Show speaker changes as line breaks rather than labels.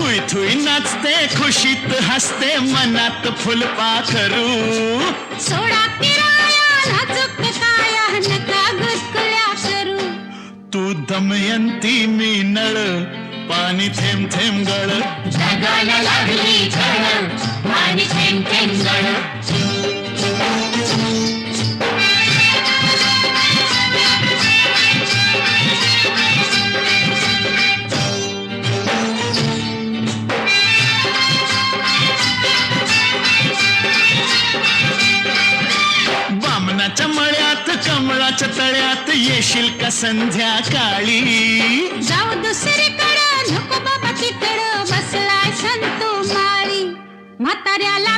Thuy Thuy नाचते खुशीत हसते मनात फुलपाखरू
सोडा किराया नाजूक काया नका गुदकुल्या करू
तू दमयंती मी नळ पाणी थेंब थेंब गळ
जगाला लागली झळ पाणी थेंब थेंब गळ
बामणाच्या मळ्यात कमळाच्या तळ्यात येशील का संध्याकाळी
जाऊ दुसरीकडं नको बाबा तिकडं बसलाय संतू माळी म्हाताऱ्याला